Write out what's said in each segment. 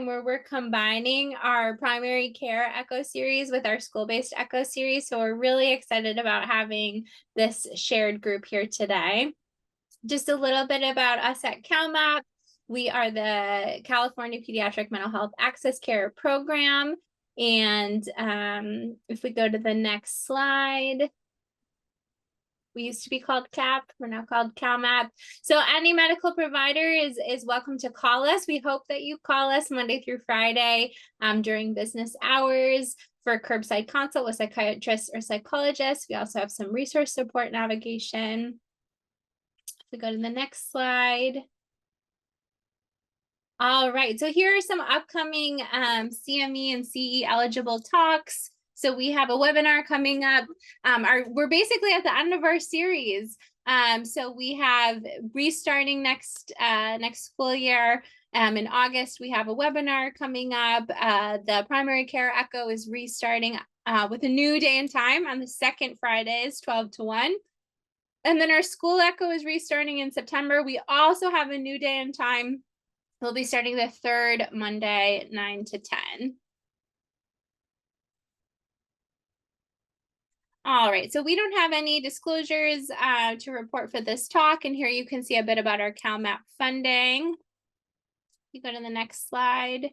time where we're combining our primary care echo series with our school-based echo series. So we're really excited about having this shared group here today. Just a little bit about us at CalMAP. We are the California Pediatric Mental Health Access Care Program. And if we go to the next slide, we used to be called CAP. We're now called CalMAP. So any medical provider is welcome to call us. We hope that you call us Monday through Friday during business hours for curbside consult with psychiatrists or psychologists. We also have some resource support navigation. If we go to the next slide. All right, so here are some upcoming CME and CE eligible talks. So we have a webinar coming up. We're basically at the end of our series. So we have restarting next school year. In August, we have a webinar coming up. The primary care echo is restarting with a new day and time on the second Fridays, 12 to 1. And then our school echo is restarting in September. We also have a new day and time. We'll be starting the third Monday, 9 to 10. All right, so we don't have any disclosures to report for this talk. And here you can see a bit about our CalMAP funding. You go to the next slide.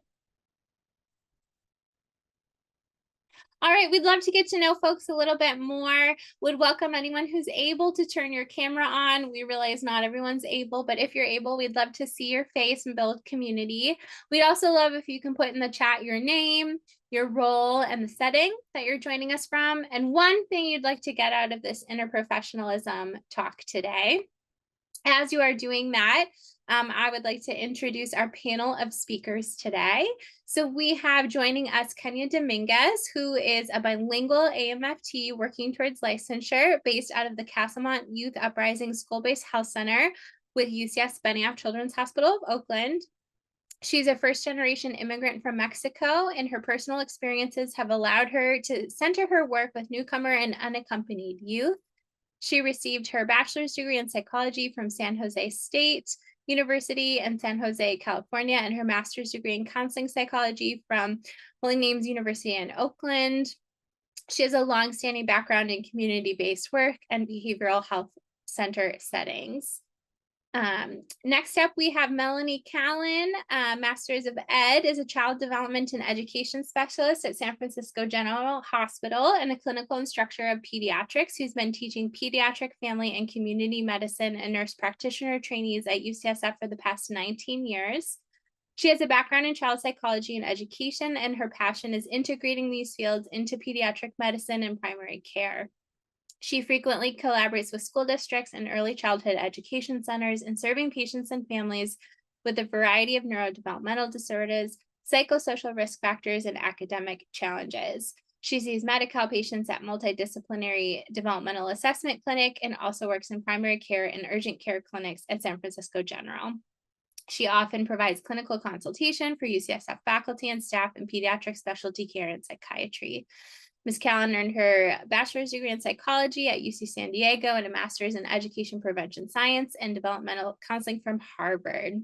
All right, we'd love to get to know folks a little bit more. Would welcome anyone who's able to turn your camera on. We realize not everyone's able, but if you're able, we'd love to see your face and build community. We'd also love if you can put in the chat your name, your role, and the setting that you're joining us from, and one thing you'd like to get out of this interprofessionalism talk today. As you are doing that, I would like to introduce our panel of speakers today. So we have joining us Kenia Dominguez, who is a bilingual AMFT working towards licensure based out of the Castlemont Youth Uprising School-Based Health Center with UCS Benioff Children's Hospital of Oakland. She's a first-generation immigrant from Mexico, and her personal experiences have allowed her to center her work with newcomer and unaccompanied youth. She received her bachelor's degree in psychology from San Jose State University in San Jose, California, and her master's degree in counseling psychology from Holy Names University in Oakland. She has a long-standing background in community-based work and behavioral health center settings. Next up, we have Melanie Callen, Master's of Ed, is a child development and education specialist at San Francisco General Hospital and a clinical instructor of pediatrics who's been teaching pediatric family and community medicine and nurse practitioner trainees at UCSF for the past 19 years. She has a background in child psychology and education, and her passion is integrating these fields into pediatric medicine and primary care. She frequently collaborates with school districts and early childhood education centers in serving patients and families with a variety of neurodevelopmental disorders, psychosocial risk factors, and academic challenges. She sees Medi-Cal patients at multidisciplinary developmental assessment clinic and also works in primary care and urgent care clinics at San Francisco General. She often provides clinical consultation for UCSF faculty and staff in pediatric specialty care and psychiatry. Ms. Callen earned her bachelor's degree in psychology at UC San Diego and a master's in education prevention science and developmental counseling from Harvard.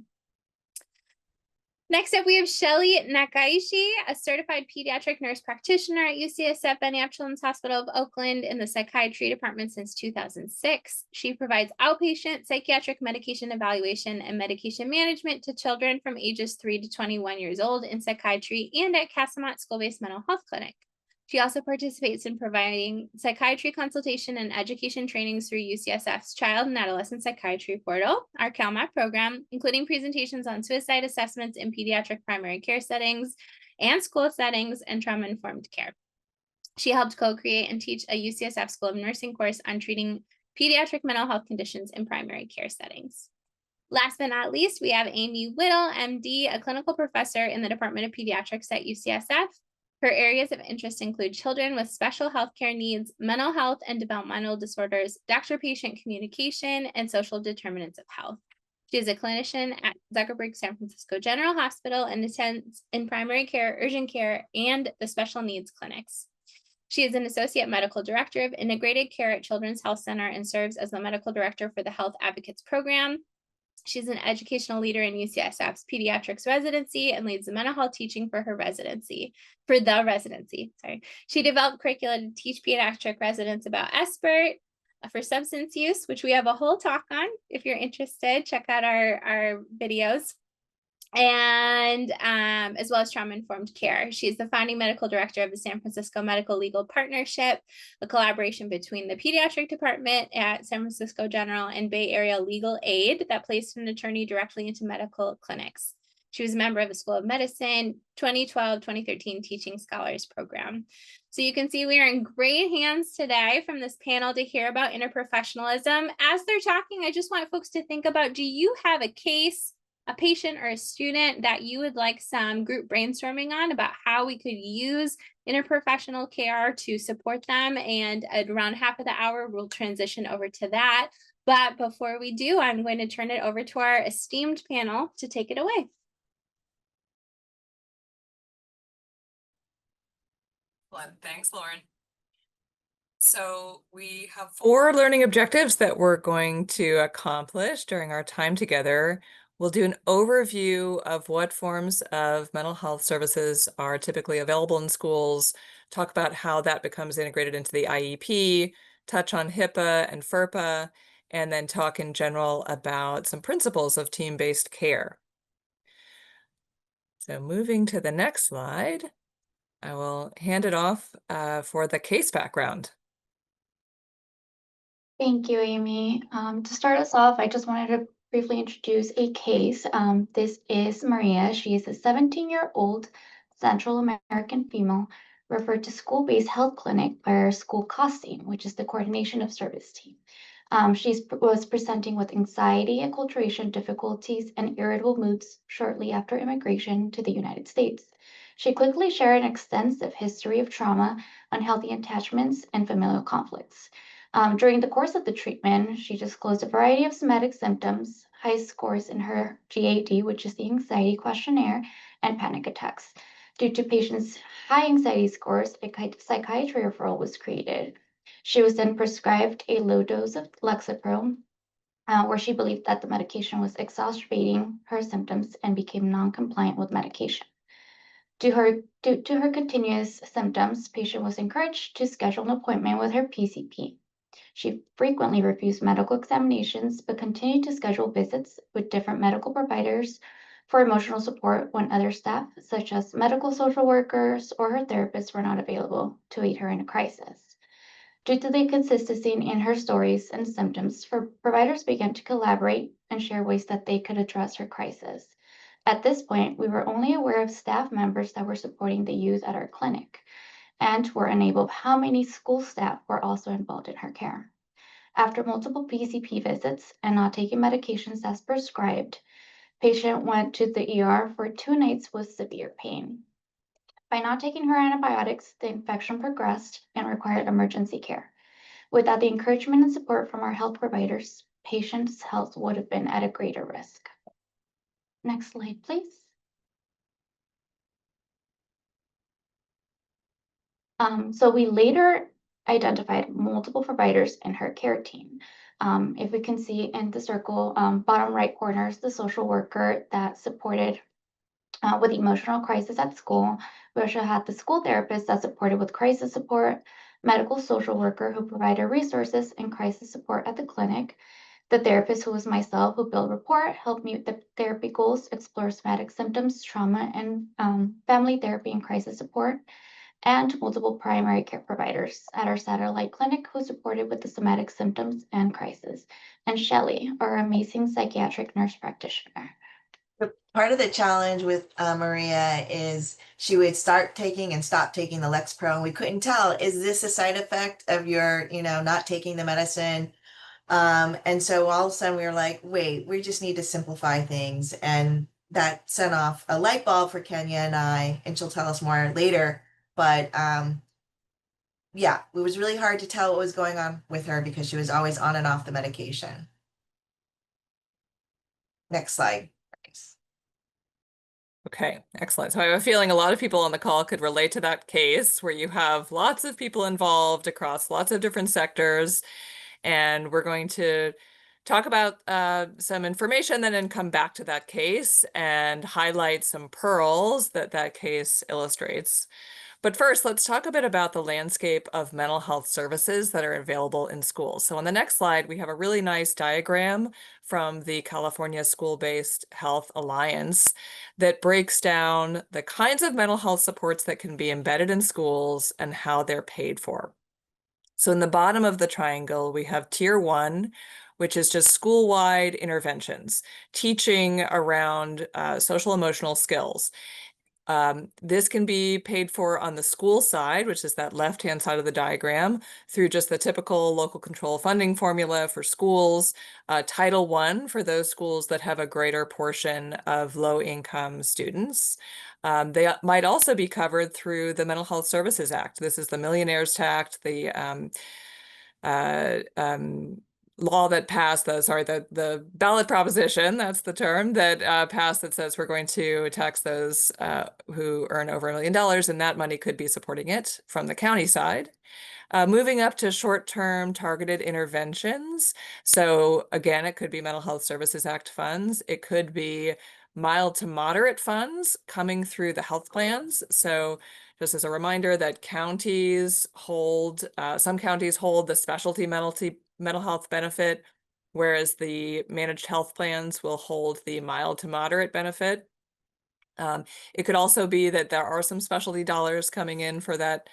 Next up, we have Shelly Nakaishi, a certified pediatric nurse practitioner at UCSF Benioff Children's Hospital of Oakland in the psychiatry department since 2006. She provides outpatient psychiatric medication evaluation and medication management to children from ages 3 to 21 years old in psychiatry and at Castlemont School-Based Mental Health Clinic. She also participates in providing psychiatry consultation and education trainings through UCSF's Child and Adolescent Psychiatry Portal, our CalMAP program, including presentations on suicide assessments in pediatric primary care settings and school settings and trauma-informed care. She helped co-create and teach a UCSF School of Nursing course on treating pediatric mental health conditions in primary care settings. Last but not least, we have Amy Whittle, MD, a clinical professor in the Department of Pediatrics at UCSF. Her areas of interest include children with special healthcare needs, mental health and developmental disorders, doctor-patient communication, and social determinants of health. She is a clinician at Zuckerberg San Francisco General Hospital and attends in primary care, urgent care, and the special needs clinics. She is an associate medical director of integrated care at Children's Health Center and serves as the medical director for the Health Advocates Program. She's an educational leader in UCSF's pediatrics residency and leads the mental health teaching for the residency. Sorry. She developed curricula to teach pediatric residents about SBIRT for substance use, which we have a whole talk on. If you're interested, check out our videos. And as well as trauma-informed care. She's the founding medical director of the San Francisco Medical Legal Partnership, a collaboration between the pediatric department at San Francisco General and Bay Area Legal Aid that placed an attorney directly into medical clinics. She was a member of the School of Medicine 2012-2013 Teaching Scholars Program. So you can see we are in great hands today from this panel to hear about interprofessionalism. As they're talking, I just want folks to think about, do you have a case, a patient or a student that you would like some group brainstorming on about how we could use interprofessional care to support them? And at around half of the hour, we'll transition over to that. But before we do, I'm going to turn it over to our esteemed panel to take it away. Thanks, Lauren. So we have 4 learning objectives that we're going to accomplish during our time together. We'll do an overview of what forms of mental health services are typically available in schools, talk about how that becomes integrated into the IEP, touch on HIPAA and FERPA, and then talk in general about some principles of team-based care. So moving to the next slide, I will hand it off for the case background. Thank you, Amy. To start us off, I just wanted to briefly introduce a case. This is Maria. She is a 17-year-old Central American female referred to school-based health clinic by our school COS team, which is the coordination of service team. She was presenting with anxiety, acculturation difficulties, and irritable moods shortly after immigration to the United States. She quickly shared an extensive history of trauma, unhealthy attachments, and familial conflicts. During the course of the treatment, she disclosed a variety of somatic symptoms, high scores in her GAD, which is the anxiety questionnaire, and panic attacks. Due to patients' high anxiety scores, a psychiatry referral was created. She was then prescribed a low dose of Lexapro, where she believed that the medication was exacerbating her symptoms and became non-compliant with medication. Due to her continuous symptoms, patient was encouraged to schedule an appointment with her PCP. She frequently refused medical examinations, but continued to schedule visits with different medical providers for emotional support when other staff, such as medical social workers or her therapists, were not available to aid her in a crisis. Due to the consistency in her stories and symptoms, providers began to collaborate and share ways that they could address her crisis. At this point, we were only aware of staff members that were supporting the youth at our clinic, and were unable of how many school staff were also involved in her care. After multiple PCP visits and not taking medications as prescribed, patient went to the ER for 2 nights with severe pain. By not taking her antibiotics, the infection progressed and required emergency care. Without the encouragement and support from our health providers, patient's health would have been at a greater risk. Next slide, please. So we later identified multiple providers in her care team. If we can see in the circle, bottom right corner is the social worker that supported with emotional crisis at school. We also had the school therapist that supported with crisis support, medical social worker who provided resources and crisis support at the clinic, the therapist who was myself who built rapport, helped me with the therapy goals, explore somatic symptoms, trauma, and family therapy and crisis support, and multiple primary care providers at our satellite clinic who supported with the somatic symptoms and crisis, and Shelly, our amazing psychiatric nurse practitioner. Part of the challenge with Maria is she would start taking and stop taking the Lexapro, and we couldn't tell, is this a side effect of your, not taking the medicine? And so all of a sudden we were like, wait, we just need to simplify things. And that sent off a light bulb for Kenia and I, and she'll tell us more later. But yeah, it was really hard to tell what was going on with her because she was always on and off the medication. Next slide. Thanks. Okay, excellent. So I have a feeling a lot of people on the call could relate to that case where you have lots of people involved across lots of different sectors. And we're going to talk about some information, then come back to that case and highlight some pearls that that case illustrates. But first, let's talk a bit about the landscape of mental health services that are available in schools. So on the next slide, we have a really nice diagram from the California School-Based Health Alliance that breaks down the kinds of mental health supports that can be embedded in schools and how they're paid for. So in the bottom of the triangle, we have Tier 1, which is just school-wide interventions, teaching around social emotional skills. This can be paid for on the school side, which is that left-hand side of the diagram, through just the typical local control funding formula for schools, Title I for those schools that have a greater portion of low-income students. They might also be covered through the Mental Health Services Act. This is the Millionaires Tax, the law that passed, the ballot proposition, that's the term, that passed that says we're going to tax those who earn over $1 million, and that money could be supporting it from the county side. Moving up to short-term targeted interventions. So again, it could be Mental Health Services Act funds. It could be mild to moderate funds coming through the health plans. So just as a reminder that counties hold, some counties hold the specialty mental health benefit, whereas the managed health plans will hold the mild to moderate benefit. It could also be that there are some specialty dollars coming in for that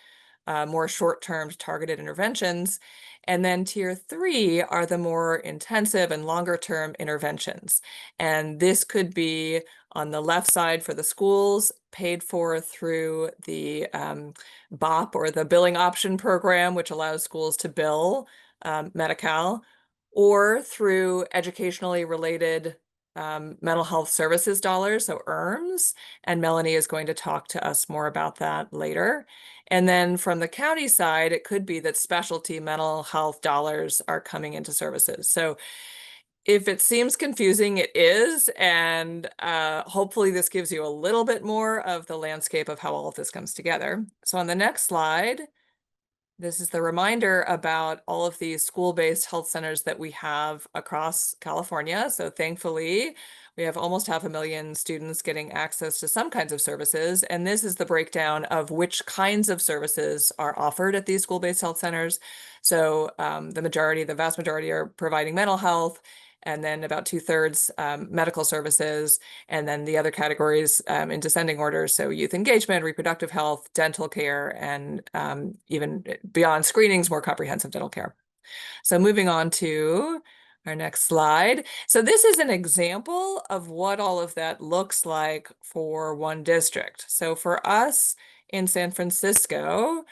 more short-term targeted interventions. And then Tier 3 are the more intensive and longer-term interventions. And this could be on the left side for the schools, paid for through the BOP, or the billing option program, which allows schools to bill Medi-Cal, or through educationally related mental health services dollars, so ERMs, and Melanie is going to talk to us more about that later. And then from the county side, it could be that specialty mental health dollars are coming into services. So if it seems confusing, it is, and hopefully this gives you a little bit more of the landscape of how all of this comes together. So on the next slide, this is the reminder about all of these school-based health centers that we have across California. So thankfully, we have almost 500,000 students getting access to some kinds of services. And this is the breakdown of which kinds of services are offered at these school-based health centers. So the vast majority are providing mental health, and then about 2/3 medical services, and then the other categories in descending order. So youth engagement, reproductive health, dental care, and even beyond screenings, more comprehensive dental care. So moving on to our next slide. So this is an example of what all of that looks like for one district. So for us in San Francisco,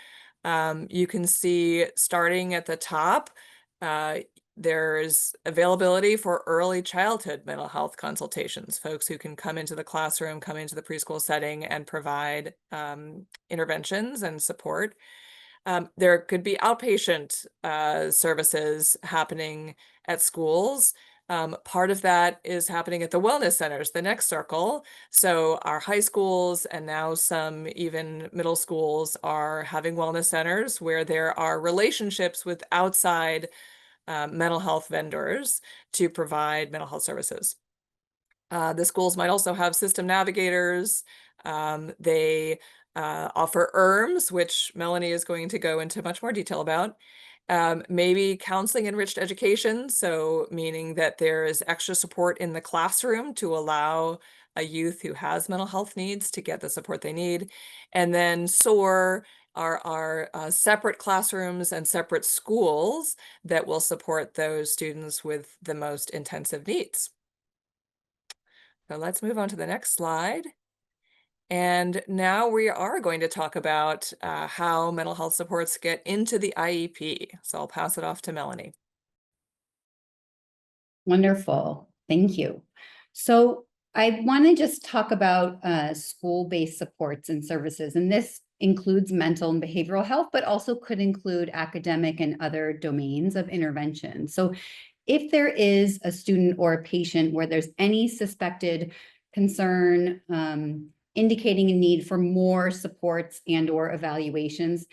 you can see starting at the top, there's availability for early childhood mental health consultations, folks who can come into the classroom, come into the preschool setting, and provide interventions and support. There could be outpatient services happening at schools. Part of that is happening at the wellness centers, the next circle. So our high schools and now some even middle schools are having wellness centers where there are relationships with outside mental health vendors to provide mental health services. The schools might also have system navigators. They offer ERMs, which Melanie is going to go into much more detail about. Maybe counseling enriched education, so meaning that there is extra support in the classroom to allow a youth who has mental health needs to get the support they need. And then SOAR are separate classrooms and separate schools that will support those students with the most intensive needs. So let's move on to the next slide. And now we are going to talk about how mental health supports get into the IEP. So I'll pass it off to Melanie. Wonderful. Thank you. So I want to just talk about school-based supports and services, and this includes mental and behavioral health, but also could include academic and other domains of intervention. So if there is a student or a patient where there's any suspected concern indicating a need for more supports and or evaluations,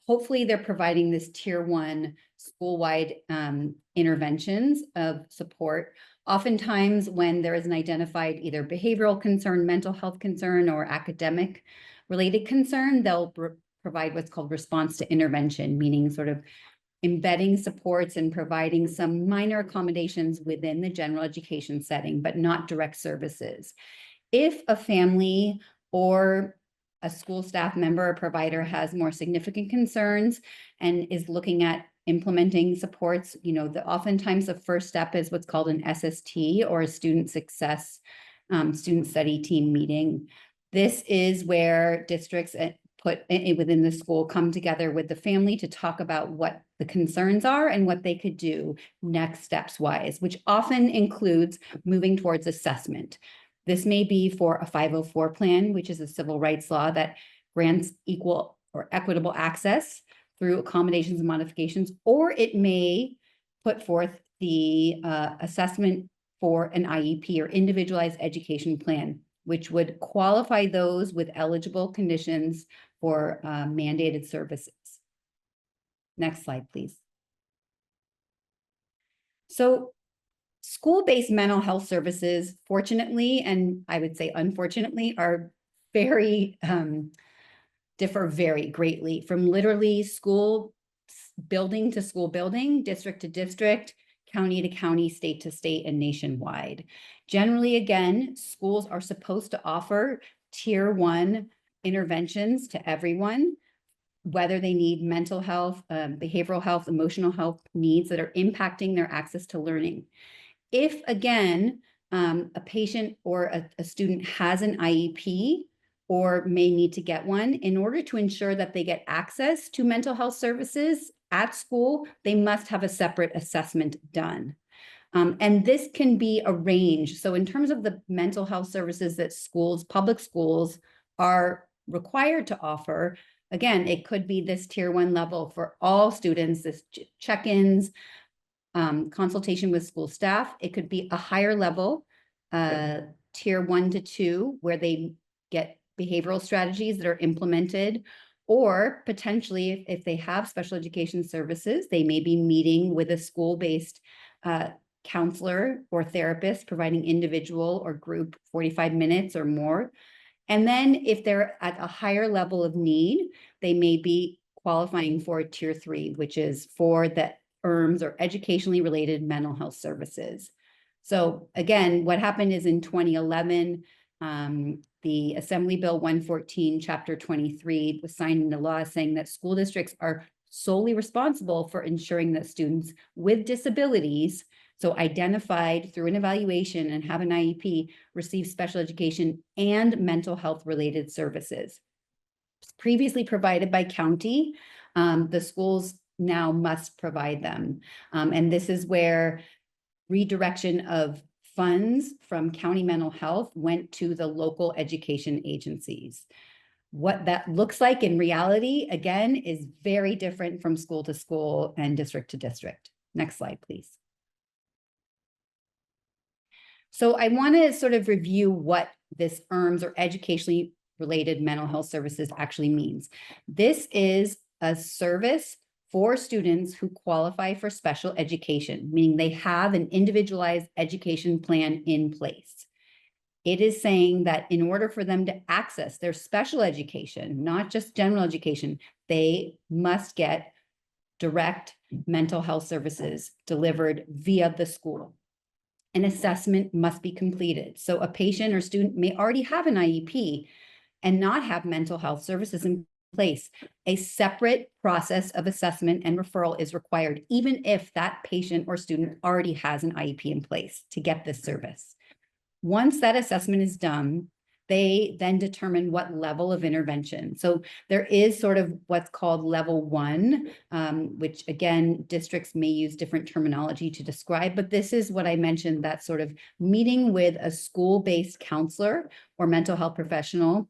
hopefully they're providing this tier 1 school-wide interventions of support. Oftentimes when there is an identified either behavioral concern, mental health concern, or academic related concern, they'll provide what's called response to intervention, meaning sort of embedding supports and providing some minor accommodations within the general education setting, but not direct services. If a family or a school staff member or provider has more significant concerns and is looking at implementing supports, oftentimes the first step is what's called an SST, or a student success, student study team meeting. This is where districts within the school come together with the family to talk about what the concerns are and what they could do next steps wise, which often includes moving towards assessment. This may be for a 504 plan, which is a civil rights law that grants equal or equitable access through accommodations and modifications, or it may put forth the assessment for an IEP, or individualized education plan, which would qualify those with eligible conditions for mandated services. Next slide, please. So school-based mental health services, fortunately, and I would say unfortunately, are differ very greatly from literally school building to school building, district to district, county to county, state to state, and nationwide. Generally, again, schools are supposed to offer tier 1 interventions to everyone, whether they need mental health, behavioral health, emotional health needs that are impacting their access to learning. If, again, a patient or a student has an IEP or may need to get one, in order to ensure that they get access to mental health services at school, they must have a separate assessment done. And this can be arranged. So in terms of the mental health services that public schools are required to offer, again, it could be this tier 1 level for all students, this check-ins, consultation with school staff. It could be a higher level, tier 1 to 2, where they get behavioral strategies that are implemented, or potentially if they have special education services, they may be meeting with a school-based counselor or therapist, providing individual or group 45 minutes or more. And then if they're at a higher level of need, they may be qualifying for tier 3, which is for the ERMs, or educationally related mental health services. So again, what happened is in 2011, the Assembly Bill 114, Chapter 23 was signed into law, saying that school districts are solely responsible for ensuring that students with disabilities, so identified through an evaluation and have an IEP, receive special education and mental health related services. It's previously provided by county. The schools now must provide them. And this is where redirection of funds from county mental health went to the local education agencies. What that looks like in reality, again, is very different from school to school and district to district. Next slide, please. So I want to sort of review what this ERMS, or educationally related mental health services, actually means. This is a service for students who qualify for special education, meaning they have an individualized education plan in place. It is saying that in order for them to access their special education, not just general education, they must get direct mental health services delivered via the school. An assessment must be completed. So a patient or student may already have an IEP and not have mental health services in place. A separate process of assessment and referral is required, even if that patient or student already has an IEP in place to get this service. Once that assessment is done, they then determine what level of intervention. So there is sort of what's called level 1, which again, districts may use different terminology to describe, but this is what I mentioned, that sort of meeting with a school-based counselor or mental health professional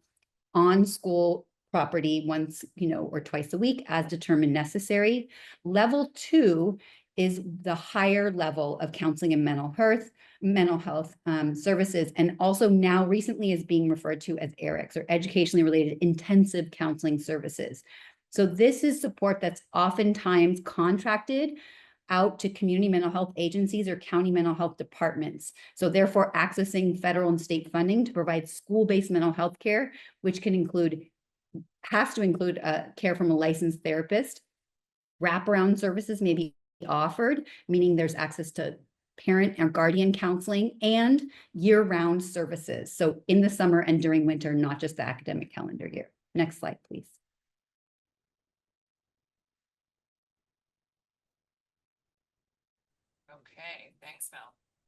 on school property once, or twice a week as determined necessary. Level 2 is the higher level of counseling and mental health services, and also now recently is being referred to as ERICs, or educationally related intensive counseling services. So this is support that's oftentimes contracted out to community mental health agencies or county mental health departments. So therefore accessing federal and state funding to provide school-based mental health care, which has to include care from a licensed therapist. Wraparound services may be offered, meaning there's access to parent or guardian counseling and year-round services. So in the summer and during winter, not just the academic calendar year. Next slide, please. Okay, thanks, Mel.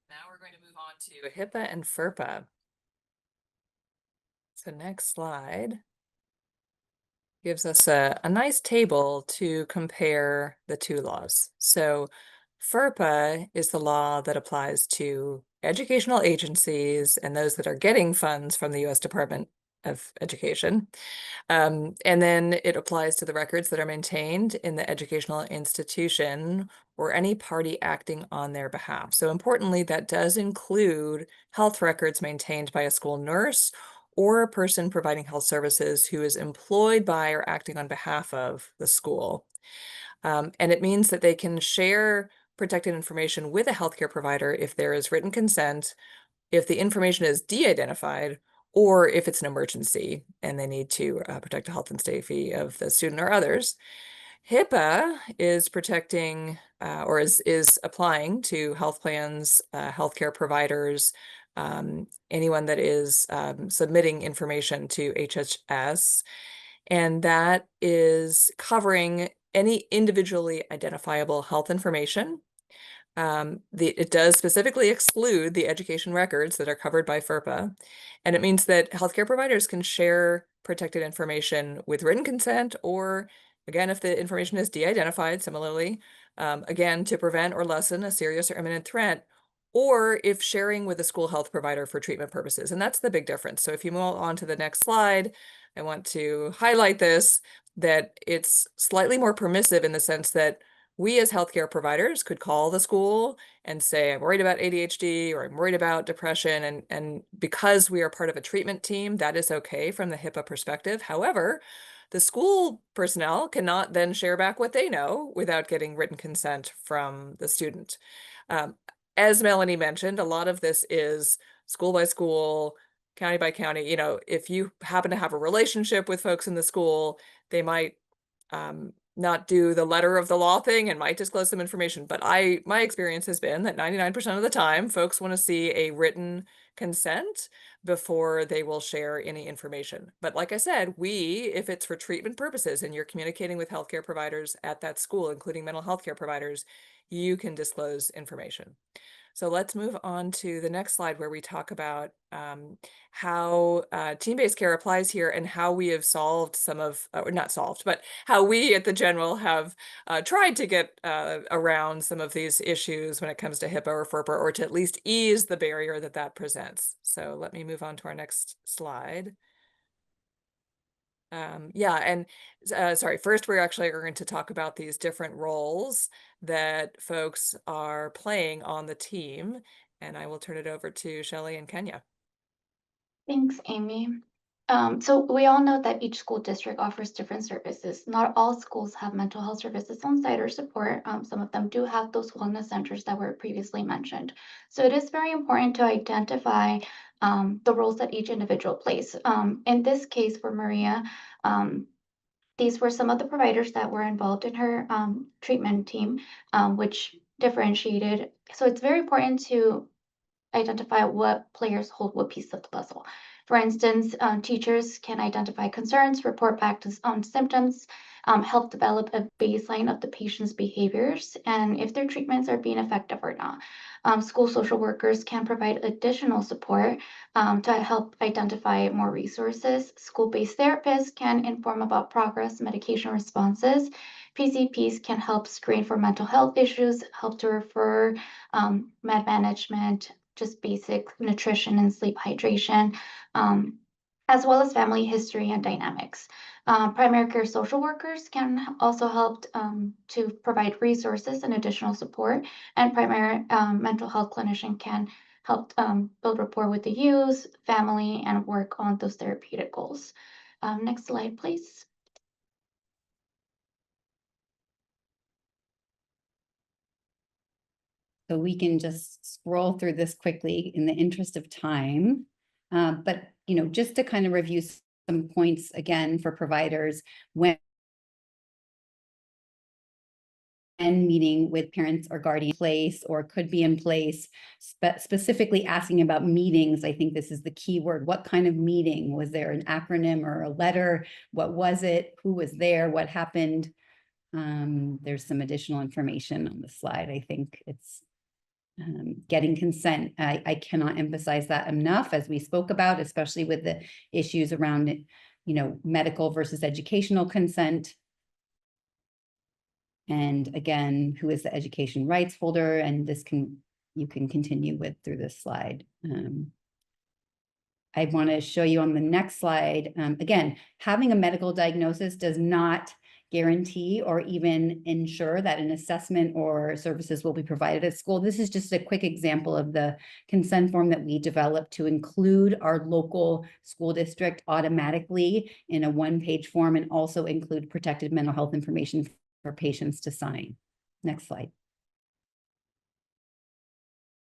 Now we're going to move on to HIPAA and FERPA. So next slide gives us a nice table to compare the two laws. So FERPA is the law that applies to educational agencies and those that are getting funds from the U.S. Department of Education. And then it applies to the records that are maintained in the educational institution or any party acting on their behalf. So importantly, that does include health records maintained by a school nurse or a person providing health services who is employed by or acting on behalf of the school. And it means that they can share protected information with a healthcare provider if there is written consent, if the information is de-identified, or if it's an emergency and they need to protect the health and safety of the student or others. HIPAA is protecting or is applying to health plans, healthcare providers, anyone that is submitting information to HHS, and that is covering any individually identifiable health information. It does specifically exclude the education records that are covered by FERPA, and it means that healthcare providers can share protected information with written consent, or again, if the information is de-identified, similarly, again, to prevent or lessen a serious or imminent threat, or if sharing with a school health provider for treatment purposes. And that's the big difference. So if you move on to the next slide, I want to highlight this, that it's slightly more permissive in the sense that we as healthcare providers could call the school and say, I'm worried about ADHD or I'm worried about depression. And because we are part of a treatment team, that is okay from the HIPAA perspective. However, the school personnel cannot then share back what they know without getting written consent from the student. As Melanie mentioned, a lot of this is school by school, county by county. You know, if you happen to have a relationship with folks in the school, they might not do the letter of the law thing and might disclose some information. But my experience has been that 99% of the time, folks want to see a written consent before they will share any information. But like I said, if it's for treatment purposes and you're communicating with healthcare providers at that school, including mental health care providers, you can disclose information. So let's move on to the next slide where we talk about how team-based care applies here and how we have solved some of, or not solved, but how we at the General have tried to get around some of these issues when it comes to HIPAA or FERPA, or to at least ease the barrier that presents. So let me move on to our next slide. Sorry, first we're actually going to talk about these different roles that folks are playing on the team, and I will turn it over to Shelly and Kenia. Thanks, Amy. So we all know that each school district offers different services. Not all schools have mental health services on site or support. Some of them do have those wellness centers that were previously mentioned. So it is very important to identify the roles that each individual plays. In this case for Maria, these were some of the providers that were involved in her treatment team, which differentiated. So it's very important to identify what players hold what piece of the puzzle. For instance, teachers can identify concerns, report back on symptoms, help develop a baseline of the patient's behaviors, and if their treatments are being effective or not. School social workers can provide additional support to help identify more resources. School-based therapists can inform about progress, medication responses. PCPs can help screen for mental health issues, help to refer med management, just basic nutrition and sleep hydration, as well as family history and dynamics. Primary care social workers can also help to provide resources and additional support, and primary mental health clinician can help build rapport with the youth, family, and work on those therapeutic goals. Next slide, please. So we can just scroll through this quickly in the interest of time. But, just to kind of review some points again for providers, when meeting with parents or guardian in place or could be in place, specifically asking about meetings. I think this is the key word. What kind of meeting? Was there an acronym or a letter? What was it? Who was there? What happened? There's some additional information on the slide. I think it's getting consent. I cannot emphasize that enough, as we spoke about, especially with the issues around, medical versus educational consent. And again, who is the education rights holder? And you can continue with through this slide. I want to show you on the next slide. Again, having a medical diagnosis does not guarantee or even ensure that an assessment or services will be provided at school. This is just a quick example of the consent form that we developed to include our local school district automatically in a one-page form, and also include protected mental health information for patients to sign. Next slide.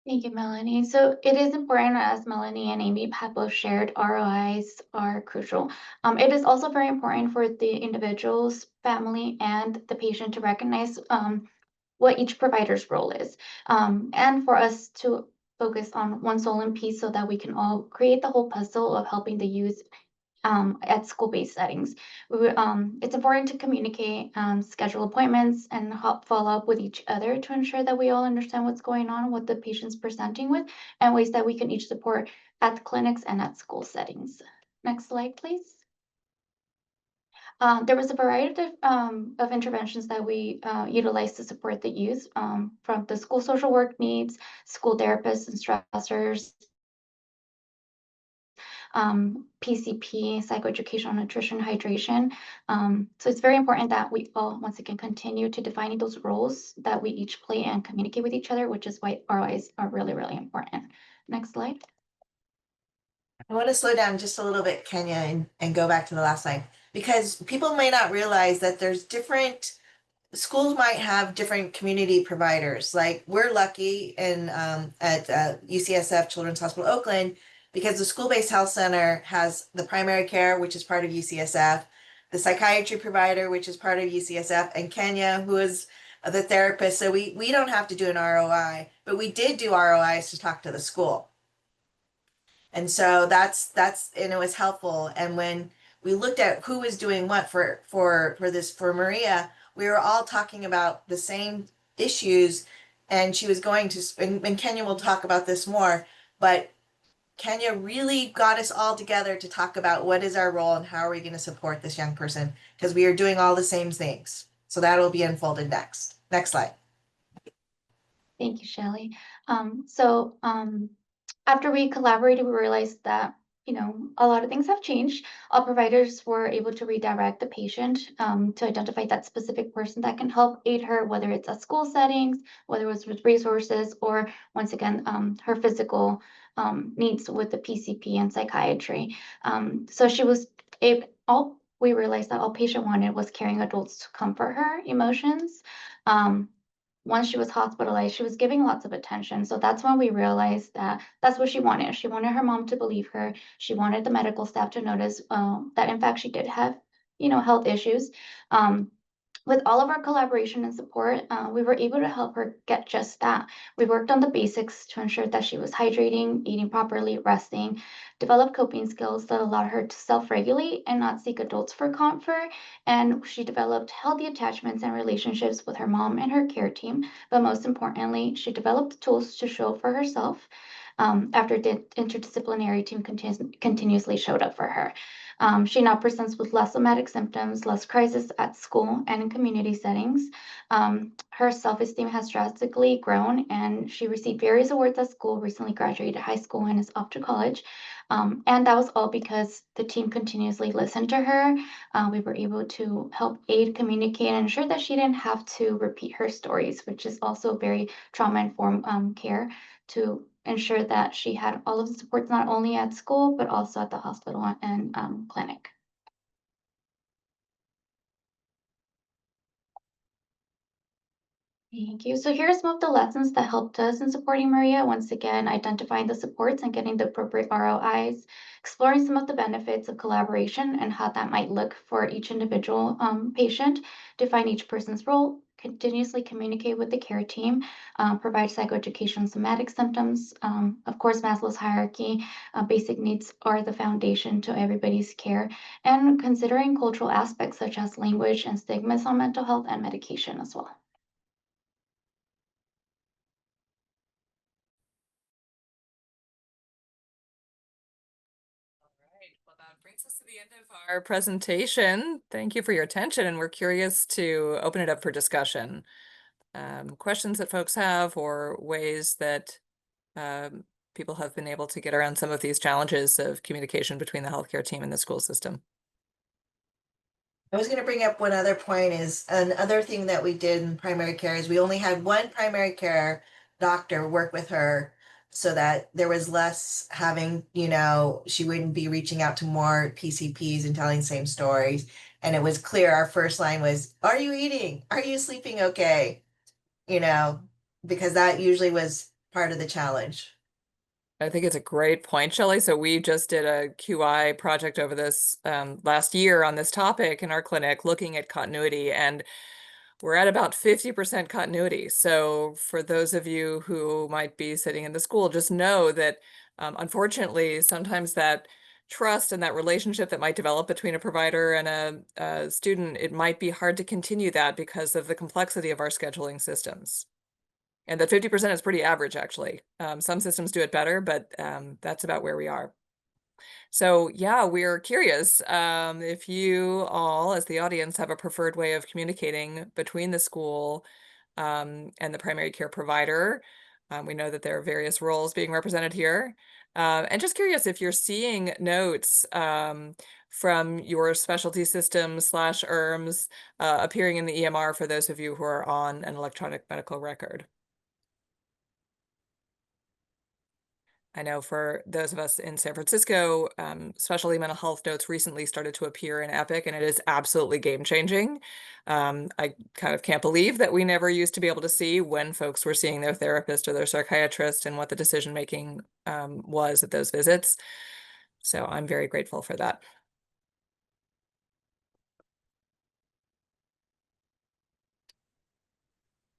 Thank you, Melanie. So it is important, as Melanie and Amy have both shared, ROIs are crucial. It is also very important for the individual's family and the patient to recognize what each provider's role is, and for us to focus on one soul and piece so that we can all create the whole puzzle of helping the youth at school-based settings. It's important to communicate, schedule appointments, and help follow up with each other to ensure that we all understand what's going on, what the patient's presenting with, and ways that we can each support at the clinics and at school settings. Next slide, please. There was a variety of interventions that we utilized to support the youth, from the school social work needs, school therapists and stressors, PCP, psychoeducational nutrition, hydration. So it's very important that we all, once again, continue to defining those roles that we each play and communicate with each other, which is why ROIs are really, really important. Next slide. I want to slow down just a little bit, Kenya, and go back to the last slide, because people may not realize that there's different schools might have different community providers. Like we're lucky in at UCSF Children's Hospital Oakland, because the school-based health center has the primary care, which is part of UCSF, the psychiatry provider, which is part of UCSF, and Kenya, who is the therapist. So we don't have to do an ROI, but we did do ROIs to talk to the school. And so that's and it was helpful. And when we looked at who was doing what for Maria, we were all talking about the same issues, and she was going to, and Kenya will talk about this more, but Kenya really got us all together to talk about what is our role and how are we going to support this young person, because we are doing all the same things. So that will be unfolded next. Next slide. Thank you, Shelly. After we collaborated, we realized that a lot of things have changed. All providers were able to redirect the patient to identify that specific person that can help aid her, whether it's at school settings, whether it's with resources, or once again, her physical needs with the PCP and psychiatry. So she was we realized that all patient wanted was caring adults to comfort her emotions. Once she was hospitalized, she was giving lots of attention. So that's when we realized that that's what she wanted. She wanted her mom to believe her. She wanted the medical staff to notice that, in fact, she did have, health issues. With all of our collaboration and support, we were able to help her get just that. We worked on the basics to ensure that she was hydrating, eating properly, resting, developed coping skills that allowed her to self-regulate and not seek adults for comfort. And she developed healthy attachments and relationships with her mom and her care team. But most importantly, she developed tools to show up for herself after the interdisciplinary team continuously showed up for her. She now presents with less somatic symptoms, less crisis at school and in community settings. Her self-esteem has drastically grown, and she received various awards at school, recently graduated high school, and is off to college. And that was all because the team continuously listened to her. We were able to help aid, communicate, and ensure that she didn't have to repeat her stories, which is also very trauma-informed care, to ensure that she had all of the supports not only at school, but also at the hospital and clinic. Thank you. So here are some of the lessons that helped us in supporting Maria. Once again, identifying the supports and getting the appropriate ROIs, exploring some of the benefits of collaboration and how that might look for each individual patient, define each person's role, continuously communicate with the care team, provide psychoeducation somatic symptoms. Of course, Maslow's hierarchy, basic needs are the foundation to everybody's care, and considering cultural aspects such as language and stigmas on mental health and medication as well. Well, that brings us to the end of our presentation. Thank you for your attention, and we're curious to open it up for discussion. Questions that folks have or ways that people have been able to get around some of these challenges of communication between the healthcare team and the school system. I was going to bring up one other point is another thing that we did in primary care is we only had one primary care doctor work with her so that there was less having, she wouldn't be reaching out to more PCPs and telling the same stories. And it was clear our first line was, are you eating? Are you sleeping okay? Because that usually was part of the challenge. I think it's a great point, Shelly. So we just did a QI project over this last year on this topic in our clinic, looking at continuity, and we're at about 50% continuity. So for those of you who might be sitting in the school, just know that unfortunately, sometimes that trust and that relationship that might develop between a provider and a student, it might be hard to continue that because of the complexity of our scheduling systems. And that 50% is pretty average, actually. Some systems do it better, but that's about where we are. So yeah, we're curious if you all, as the audience, have a preferred way of communicating between the school and the primary care provider. We know that there are various roles being represented here. And just curious if you're seeing notes from your specialty system / ERMs appearing in the EMR for those of you who are on an electronic medical record. I know for those of us in San Francisco, specialty mental health notes recently started to appear in Epic, and it is absolutely game-changing. I kind of can't believe that we never used to be able to see when folks were seeing their therapist or their psychiatrist and what the decision-making was at those visits. So I'm very grateful for that.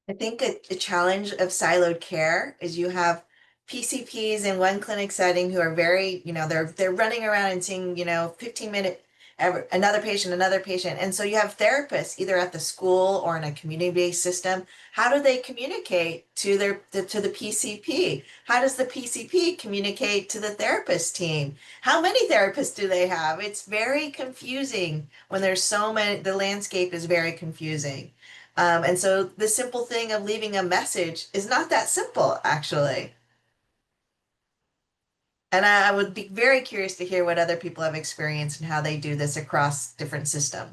I think a challenge of siloed care is you have PCPs in one clinic setting who are very, they're running around and seeing, 15-minute another patient. And so you have therapists either at the school or in a community-based system. How do they communicate to the PCP? How does the PCP communicate to the therapist team? How many therapists do they have? It's very confusing when there's so many, the landscape is very confusing. And so the simple thing of leaving a message is not that simple, actually. And I would be very curious to hear what other people have experienced and how they do this across different systems.